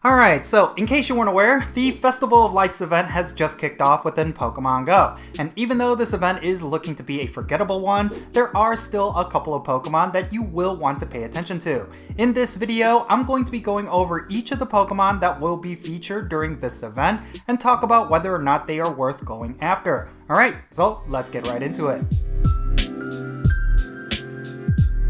Alright, so in case you weren't aware, the Festival of Lights event has just kicked off within Pokémon GO. And even though this event is looking to be a forgettable one, there are still a couple of Pokémon that you will want to pay attention to. In this video, I'm going to be going over each of the Pokémon that will be featured during this event and talk about whether or not they are worth going after. Alright, so let's get right into it.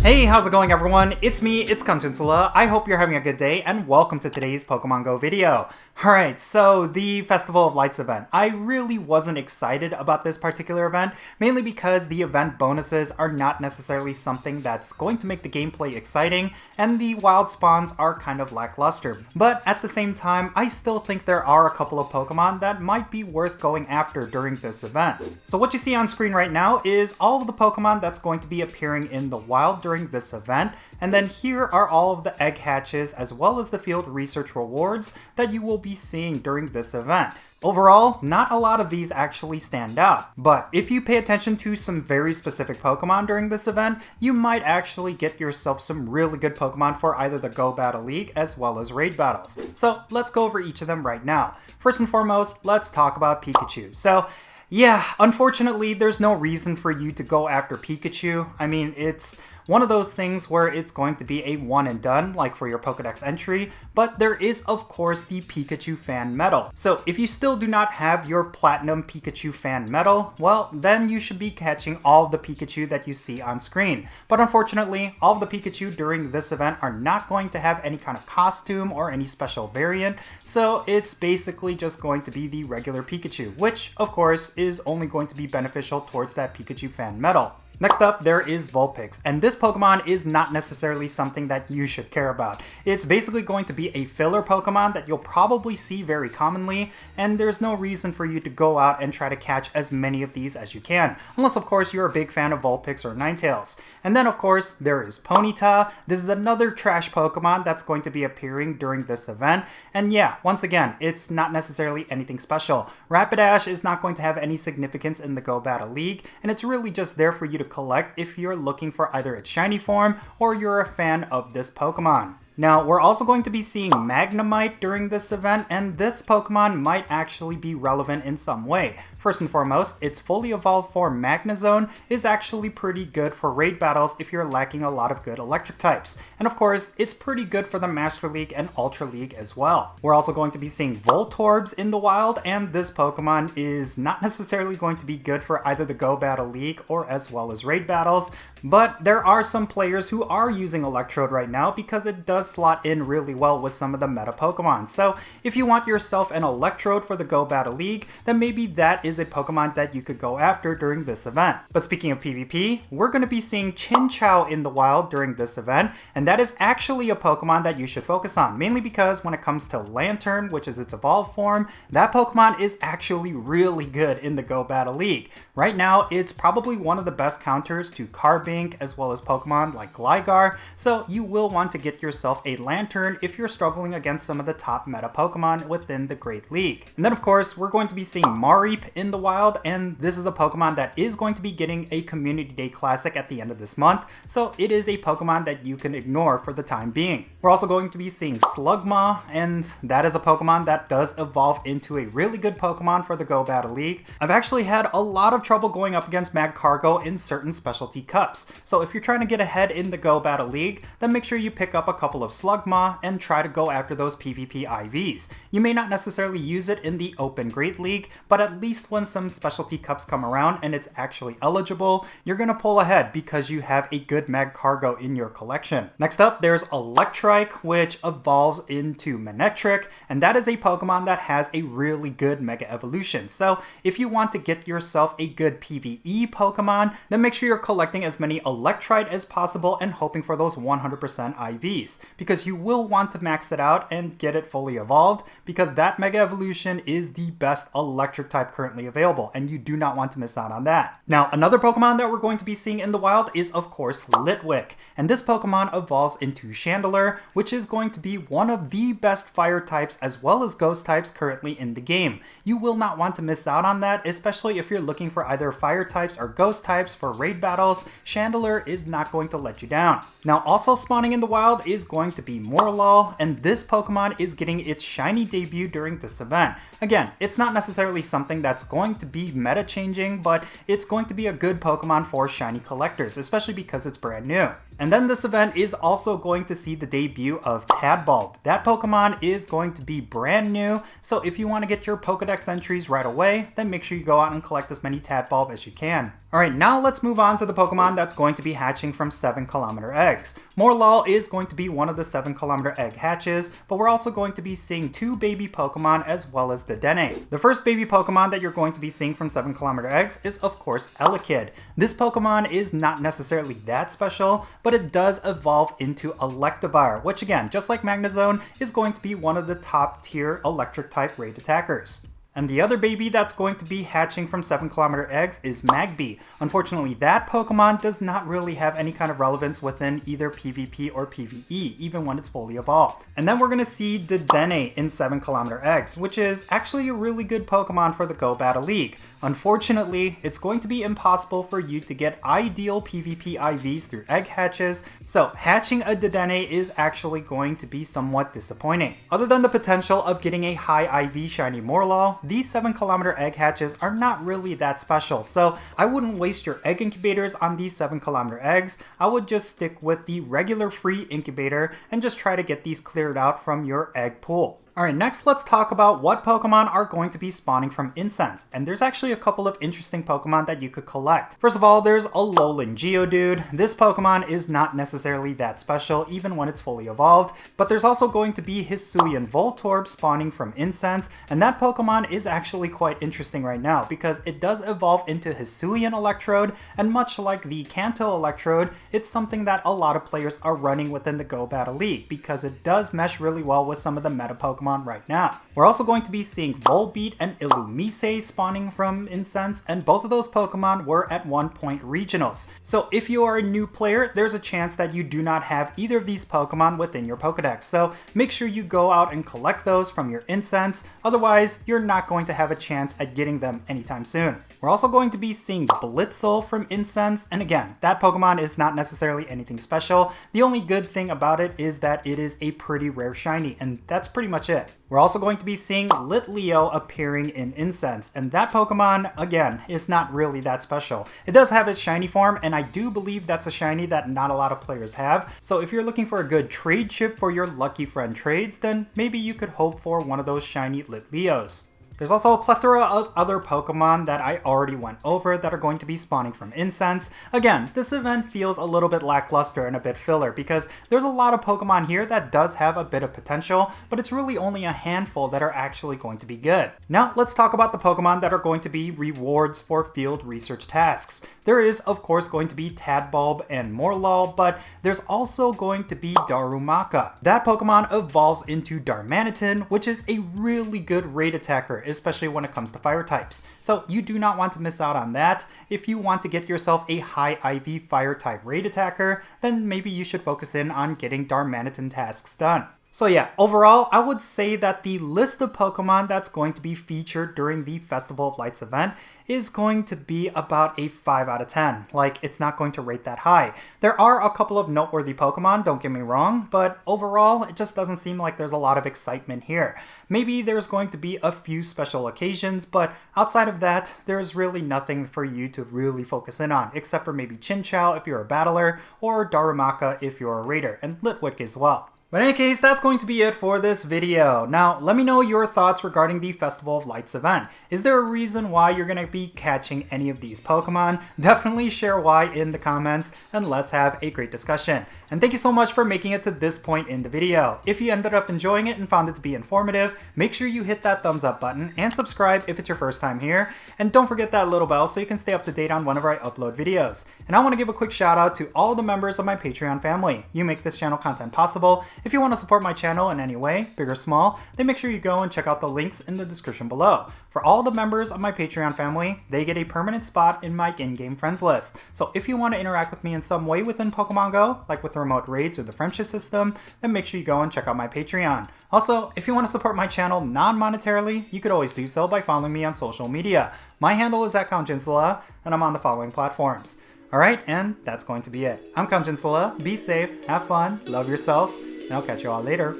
Hey, how's it going everyone? It's me, it's Jinsula. I hope you're having a good day and welcome to today's Pokémon GO video. Alright, so the Festival of Lights event. I really wasn't excited about this particular event, mainly because the event bonuses are not necessarily something that's going to make the gameplay exciting, and the wild spawns are kind of lackluster. But at the same time, I still think there are a couple of Pokemon that might be worth going after during this event. So what you see on screen right now is all of the Pokemon that's going to be appearing in the wild during this event, and then here are all of the egg hatches as well as the field research rewards that you will be seeing during this event. Overall, not a lot of these actually stand out, but if you pay attention to some very specific Pokemon during this event, you might actually get yourself some really good Pokemon for either the Go Battle League as well as raid battles. So let's go over each of them right now. First and foremost, let's talk about Pikachu. So yeah, unfortunately, there's no reason for you to go after Pikachu. I mean, it's one of those things where it's going to be a one and done, like for your Pokedex entry, but there is of course the Pikachu fan medal. So if you still do not have your Platinum Pikachu fan medal, well then you should be catching all of the Pikachu that you see on screen. But unfortunately, all of the Pikachu during this event are not going to have any kind of costume or any special variant, so it's basically just going to be the regular Pikachu, which of course is only going to be beneficial towards that Pikachu fan medal. Next up, there is Vulpix, and this Pokemon is not necessarily something that you should care about. It's basically going to be a filler Pokemon that you'll probably see very commonly, and there's no reason for you to go out and try to catch as many of these as you can, unless of course you're a big fan of Vulpix or Ninetales. And then of course, there is Ponyta. This is another trash Pokemon that's going to be appearing during this event, and yeah, once again, it's not necessarily anything special. Rapidash is not going to have any significance in the Go Battle League, and it's really just there for you to collect if you're looking for either its shiny form or you're a fan of this Pokemon. Now, we're also going to be seeing Magnemite during this event, and this Pokemon might actually be relevant in some way. First and foremost, its fully evolved form Magnezone is actually pretty good for raid battles if you're lacking a lot of good electric types. And of course, it's pretty good for the Master League and Ultra League as well. We're also going to be seeing Voltorbs in the wild, and this Pokemon is not necessarily going to be good for either the Go Battle League or as well as raid battles. But there are some players who are using Electrode right now because it does slot in really well with some of the meta Pokemon. So if you want yourself an Electrode for the Go Battle League, then maybe that is a Pokemon that you could go after during this event. But speaking of PvP, we're going to be seeing Chinchou in the wild during this event, and that is actually a Pokemon that you should focus on, mainly because when it comes to Lantern, which is its evolved form, that Pokemon is actually really good in the Go Battle League. Right now, it's probably one of the best counters to Carbink as well as Pokemon like Gligar, so you will want to get yourself a Lantern if you're struggling against some of the top meta Pokemon within the Great League. And then of course, we're going to be seeing Mareep in the wild, and this is a Pokemon that is going to be getting a Community Day Classic at the end of this month, so it is a Pokemon that you can ignore for the time being. We're also going to be seeing Slugma, and that is a Pokemon that does evolve into a really good Pokemon for the Go Battle League. I've actually had a lot of trouble going up against Magcargo in certain specialty cups, so if you're trying to get ahead in the Go Battle League, then make sure you pick up a couple of Slugma and try to go after those PvP IVs. You may not necessarily use it in the Open Great League, but at least when some specialty cups come around and it's actually eligible, you're gonna pull ahead because you have a good Magcargo in your collection. Next up, there's Electrike, which evolves into Manectric, and that is a Pokemon that has a really good Mega Evolution. So if you want to get yourself a good PvE Pokemon, then make sure you're collecting as many Electrite as possible and hoping for those 100% IVs, because you will want to max it out and get it fully evolved, because that Mega Evolution is the best electric type currently available, and you do not want to miss out on that. Now, another Pokemon that we're going to be seeing in the wild is of course Litwick, and this Pokemon evolves into Chandelure, which is going to be one of the best fire types as well as ghost types currently in the game. You will not want to miss out on that, especially if you're looking for for either fire types or ghost types for raid battles, Chandelure is not going to let you down. Now also spawning in the wild is going to be Morlul, and this Pokemon is getting its shiny debut during this event. Again, it's not necessarily something that's going to be meta changing, but it's going to be a good Pokemon for shiny collectors, especially because it's brand new. And then this event is also going to see the debut of Tadbulb. That Pokemon is going to be brand new, so if you want to get your Pokedex entries right away, then make sure you go out and collect as many Tadbulb as you can. Alright, now let's move on to the Pokemon that's going to be hatching from 7km eggs. Morlul is going to be one of the 7km egg hatches, but we're also going to be seeing 2 baby Pokemon as well as the Dene. The first baby Pokemon that you're going to be seeing from 7km eggs is of course Elekid. This Pokemon is not necessarily that special, but it does evolve into Electivire, which again, just like Magnezone, is going to be one of the top tier electric type raid attackers. And the other baby that's going to be hatching from 7km eggs is Magby. Unfortunately, that Pokemon does not really have any kind of relevance within either PvP or PvE, even when it's fully evolved. And then we're going to see Dedenne in 7km eggs, which is actually a really good Pokemon for the Go Battle League. Unfortunately, it's going to be impossible for you to get ideal PvP IVs through egg hatches, so hatching a Dedenne is actually going to be somewhat disappointing. Other than the potential of getting a high IV shiny Morlul, these 7km egg hatches are not really that special, so I wouldn't waste your egg incubators on these 7km eggs. I would just stick with the regular free incubator and just try to get these cleared out from your egg pool. Alright, next let's talk about what Pokemon are going to be spawning from Incense, and there's actually a couple of interesting Pokemon that you could collect. First of all, there's Alolan Geodude. This Pokemon is not necessarily that special, even when it's fully evolved, but there's also going to be Hisuian Voltorb spawning from Incense, and that Pokemon is actually quite interesting right now, because it does evolve into Hisuian Electrode, and much like the Kanto Electrode, it's something that a lot of players are running within the Go Battle League, because it does mesh really well with some of the meta Pokemon right now. We're also going to be seeing Volbeat and Illumise spawning from Incense, and both of those Pokemon were at one point regionals. So if you are a new player, there's a chance that you do not have either of these Pokemon within your Pokedex. So make sure you go out and collect those from your Incense, otherwise you're not going to have a chance at getting them anytime soon. We're also going to be seeing Blitzel from Incense, and again, that Pokemon is not necessarily anything special. The only good thing about it is that it is a pretty rare shiny, and that's pretty much it. We're also going to be seeing Litleo appearing in Incense, and that Pokemon, again, is not really that special. It does have its shiny form, and I do believe that's a shiny that not a lot of players have, so if you're looking for a good trade chip for your Lucky Friend trades, then maybe you could hope for one of those shiny Litleos. There's also a plethora of other Pokemon that I already went over that are going to be spawning from Incense. Again, this event feels a little bit lackluster and a bit filler because there's a lot of Pokemon here that does have a bit of potential, but it's really only a handful that are actually going to be good. Now let's talk about the Pokemon that are going to be rewards for field research tasks. There is of course going to be Tadbulb and Morlul, but there's also going to be Darumaka. That Pokemon evolves into Darmanitan, which is a really good raid attacker, especially when it comes to fire types. So you do not want to miss out on that. If you want to get yourself a high IV fire type raid attacker, then maybe you should focus in on getting Darmanitan tasks done. So yeah, overall, I would say that the list of Pokemon that's going to be featured during the Festival of Lights event is going to be about a 5 out of 10. Like, it's not going to rate that high. There are a couple of noteworthy Pokemon, don't get me wrong, but overall, it just doesn't seem like there's a lot of excitement here. Maybe there's going to be a few special occasions, but outside of that, there's really nothing for you to really focus in on, except for maybe Chinchou if you're a battler, or Darumaka if you're a raider, and Litwick as well. But in any case, that's going to be it for this video. Now, let me know your thoughts regarding the Festival of Lights event. Is there a reason why you're going to be catching any of these Pokemon? Definitely share why in the comments, and let's have a great discussion. And thank you so much for making it to this point in the video. If you ended up enjoying it and found it to be informative, make sure you hit that thumbs up button and subscribe if it's your first time here. And don't forget that little bell so you can stay up to date on whenever I upload videos. And I want to give a quick shout out to all the members of my Patreon family. You make this channel content possible, If you want to support my channel in any way, big or small, then make sure you go and check out the links in the description below. For all the members of my Patreon family, they get a permanent spot in my in-game friends list. So if you want to interact with me in some way within Pokemon Go, like with the remote raids or the friendship system, then make sure you go and check out my Patreon. Also, if you want to support my channel non-monetarily, you could always do so by following me on social media. My handle is @Jinsula, and I'm on the following platforms. Alright, and that's going to be it. I'm Jinsula. Be safe, have fun, love yourself, and I'll catch you all later.